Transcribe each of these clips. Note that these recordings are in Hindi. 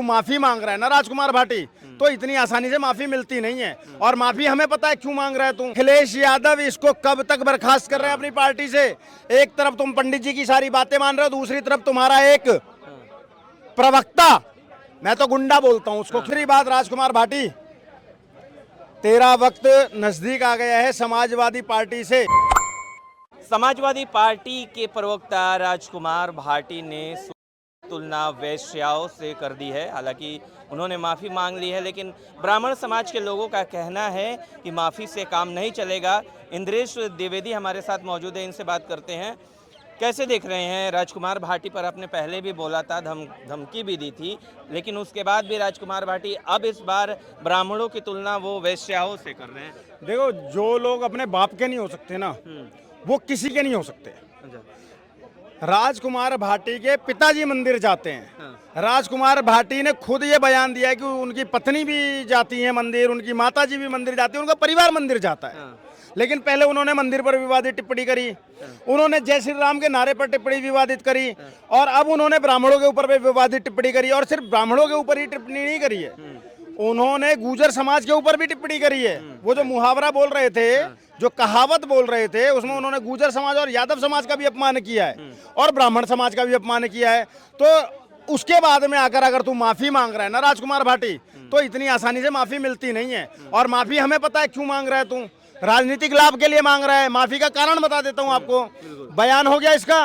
माफी मांग रहा है ना राजकुमार भाटी, तो इतनी आसानी से माफी मिलती नहीं है। और माफी हमें पता है क्यों मांग रहा है तू। अखिलेश यादव इसको कब तक बर्खास्त कर रहे हैं अपनी पार्टी से। एक तरफ तुम पंडित जी की सारी बातें मान रहे हो, दूसरी तरफ तुम्हारा एक प्रवक्ता, मैं तो गुंडा बोलता हूं उसको। दूसरी बात, राजकुमार भाटी तेरा वक्त नजदीक आ गया है समाजवादी पार्टी से। समाजवादी पार्टी के प्रवक्ता राजकुमार भाटी ने तुलना वेश्याओं से कर दी है। हालांकि उन्होंने माफ़ी मांग ली है, लेकिन ब्राह्मण समाज के लोगों का कहना है कि माफ़ी से काम नहीं चलेगा। इंद्रेश द्विवेदी हमारे साथ मौजूद है, इनसे बात करते हैं। कैसे देख रहे हैं? राजकुमार भाटी पर आपने पहले भी बोला था, धमकी भी दी थी, लेकिन उसके बाद भी राजकुमार भाटी अब इस बार ब्राह्मणों की तुलना वो वेश्याओं से कर रहे हैं। देखो, जो लोग अपने बाप के नहीं हो सकते ना, वो किसी के नहीं हो सकते। राजकुमार भाटी के पिताजी मंदिर जाते हैं। राजकुमार भाटी ने खुद ये बयान दिया है कि उनकी पत्नी भी जाती है मंदिर, उनकी माताजी भी मंदिर जाती है, उनका परिवार मंदिर जाता है। लेकिन पहले उन्होंने मंदिर पर विवादित टिप्पणी करी, उन्होंने जय श्री राम के नारे पर टिप्पणी विवादित करी, और अब उन्होंने ब्राह्मणों के ऊपर भी विवादित टिप्पणी करी। और सिर्फ ब्राह्मणों के ऊपर ही टिप्पणी नहीं करी है, उन्होंने गुर्जर समाज के ऊपर भी टिप्पणी करी है। वो जो मुहावरा बोल रहे थे, जो कहावत बोल रहे थे, उसमें उन्होंने गुर्जर समाज और यादव समाज का भी अपमान किया है और ब्राह्मण समाज का भी अपमान किया है। तो उसके बाद में आकर अगर तू माफी मांग रहा है ना राजकुमार भाटी, तो इतनी आसानी से माफी मिलती नहीं है। और माफी हमें पता है क्यों मांग रहा है तू, राजनीतिक लाभ के लिए मांग रहा है। माफी का कारण बता देता हूं आपको। बयान हो गया इसका,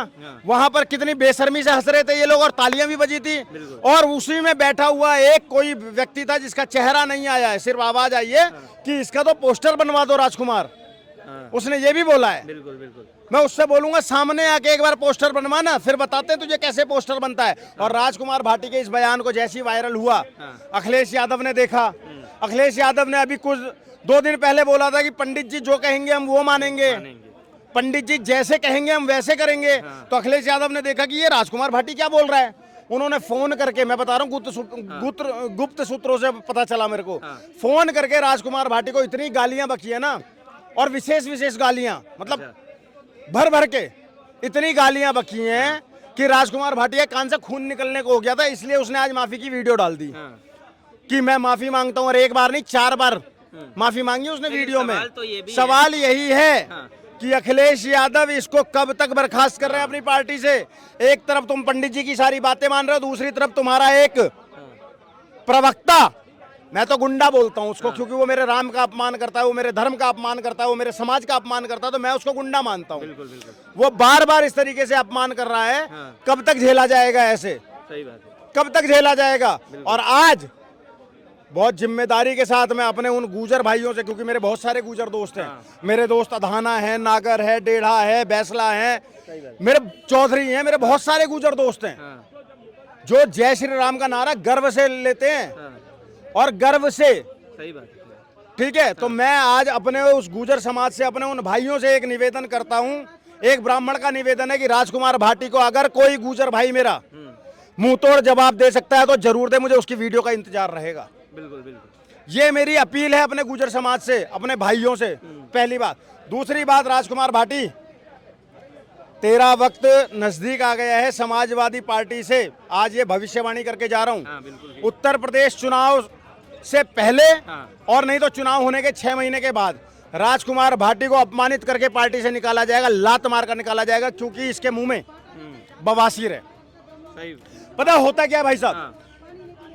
वहां पर कितनी बेशर्मी से हंस रहे थे ये लोग और तालियां भी बजी थी। और उसी में बैठा हुआ एक कोई व्यक्ति था जिसका चेहरा नहीं आया है, सिर्फ आवाज आई है कि इसका तो पोस्टर बनवा दो राजकुमार, उसने ये भी बोला है। बिल्कुल बिल्कुल, मैं उससे बोलूंगा सामने आके एक बार पोस्टर बनवाना, फिर बताते हैं तुझे कैसे पोस्टर बनता है। और राजकुमार भाटी के इस बयान को जैसे ही वायरल हुआ, अखिलेश यादव ने देखा। अखिलेश यादव ने अभी कुछ 2 दिन पहले बोला था कि पंडित जी जो कहेंगे हम वो मानेंगे, पंडित जी जैसे कहेंगे हम वैसे करेंगे। तो अखिलेश यादव ने देखा कि ये राजकुमार भाटी क्या बोल रहा है। उन्होंने फोन करके, मैं बता रहा हूँ गुप्त सूत्रों से पता चला मेरे को, फोन करके राजकुमार भाटी को इतनी गालियां बकी है ना, और विशेष गालियां, मतलब भर भर के इतनी गालियां बकी हैं कि राजकुमार भाटी के कान से खून निकलने को हो गया था। इसलिए उसने आज माफी की वीडियो डाल दी कि मैं माफी मांगता हूं, और एक बार नहीं 4 बार माफी मांगी उसने वीडियो में। सवाल यही है कि अखिलेश यादव इसको कब तक बर्खास्त कर रहे हैं अपनी पार्टी से। एक तरफ तुम पंडित जी की सारी बातें मान रहे हो, दूसरी तरफ तुम्हारा एक प्रवक्ता, मैं तो गुंडा बोलता हूं उसको, क्योंकि वो मेरे राम का अपमान करता है, वो मेरे धर्म का अपमान करता है, वो मेरे समाज का अपमान करता है, तो मैं उसको गुंडा मानता हूं। वो बार बार इस तरीके से अपमान कर रहा है। कब तक झेला जाएगा ऐसे? सही बात है, कब तक झेला जाएगा? और आज बहुत जिम्मेदारी के साथ मैं अपने उन गुजर भाइयों से, क्योंकि मेरे बहुत सारे गुजर दोस्त हैं, मेरे दोस्त अधाना है, नागर है, डेढ़ा है, बैसला है, मेरे चौधरी हैं, मेरे बहुत सारे गुजर दोस्त हैं जो जय श्री राम का नारा गर्व से लेते हैं और गर्व से। सही बात है, ठीक है। तो मैं आज अपने उस गुजर समाज से, अपने उन भाइयों से एक निवेदन करता हूं। एक ब्राह्मण का निवेदन है कि राजकुमार भाटी को अगर कोई गुजर भाई मेरा मुंह तोड़ जवाब दे सकता है तो जरूर दे, मुझे उसकी वीडियो का इंतजार रहेगा। बिल्कुल बिल्कुल, ये मेरी अपील है अपने गुजर समाज से, अपने भाइयों से। पहली बात। दूसरी बात, राजकुमार भाटी तेरा वक्त नजदीक आ गया है समाजवादी पार्टी से। आज ये भविष्यवाणी करके जा रहा हूं। उत्तर प्रदेश चुनाव से पहले और नहीं तो चुनाव होने के 6 महीने के बाद राजकुमार भाटी को अपमानित करके पार्टी से निकाला जाएगा, लात मार कर निकाला जाएगा, क्योंकि इसके मुंह में बवासीर है। पता होता क्या है भाई साहब?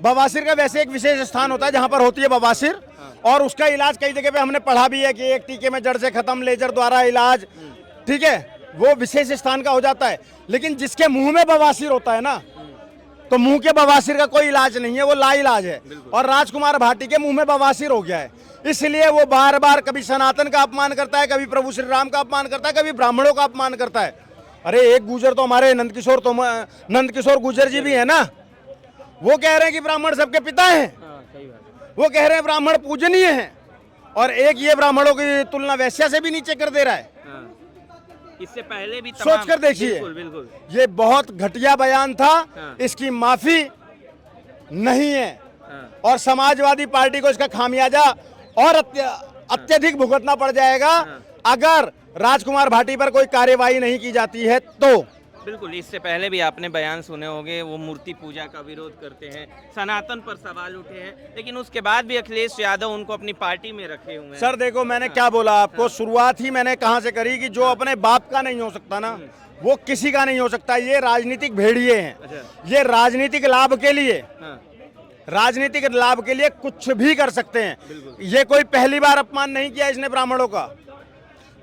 बवासीर का वैसे एक विशेष स्थान होता है जहां पर होती है बवासीर, और उसका इलाज कई जगह पे हमने पढ़ा भी है कि एक टीके में जड़ से खत्म, लेजर द्वारा इलाज, ठीक है, वो विशेष स्थान का हो जाता है। लेकिन जिसके मुंह में बवासीर होता है ना, तो मुंह के बवासीर का कोई इलाज नहीं है, वो लाइलाज है। और राजकुमार भाटी के मुंह में बवासीर हो गया है, इसलिए वो बार बार कभी सनातन का अपमान करता है, कभी प्रभु श्री राम का अपमान करता है, कभी ब्राह्मणों का अपमान करता है। अरे एक गुजर तो हमारे नंदकिशोर गुजर जी भी है ना, वो कह रहे हैं कि ब्राह्मण सबके पिता हैं, वो कह रहे हैं ब्राह्मण पूजनीय हैं, और एक ये ब्राह्मणों की तुलना वैश्या से भी नीचे कर दे रहा है। इससे पहले भी सोच कर देखिए, ये बहुत घटिया बयान था। इसकी माफी नहीं है, और समाजवादी पार्टी को इसका खामियाजा और अत्यधिक भुगतना पड़ जाएगा अगर राजकुमार भाटी पर कोई कार्यवाही नहीं की जाती है तो। बिल्कुल, इससे पहले भी आपने बयान सुने होंगे, वो मूर्ति पूजा का विरोध करते हैं, सनातन पर सवाल उठे हैं, लेकिन उसके बाद भी अखिलेश यादव उनको अपनी पार्टी में रखे हुए हैं। सर देखो, मैंने क्या बोला आपको, शुरुआत ही मैंने कहाँ से करी कि जो अपने बाप का नहीं हो सकता ना, वो किसी का नहीं हो सकता। ये राजनीतिक भेड़िए हैं, अच्छा। ये राजनीतिक लाभ के लिए, हाँ, राजनीतिक लाभ के लिए कुछ भी कर सकते हैं। ये कोई पहली बार अपमान नहीं किया इसने ब्राह्मणों का,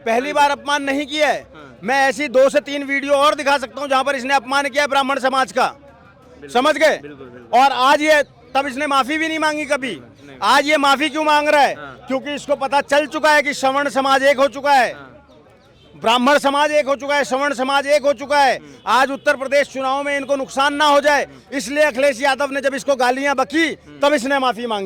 पहली बार अपमान नहीं किया है। मैं ऐसी 2 से 3 वीडियो और दिखा सकता हूं जहां पर इसने अपमान किया है ब्राह्मण समाज का, समझ गए। और आज ये, तब इसने माफी भी नहीं मांगी कभी, आज ये माफी क्यों मांग रहा है? क्योंकि इसको पता चल चुका है कि श्रवण समाज एक हो चुका है, ब्राह्मण समाज एक हो चुका है, श्रवण समाज एक हो चुका है। आज उत्तर प्रदेश चुनाव में इनको नुकसान ना हो जाए, इसलिए अखिलेश यादव ने जब इसको गालियां बकी तब इसने माफी मांगी।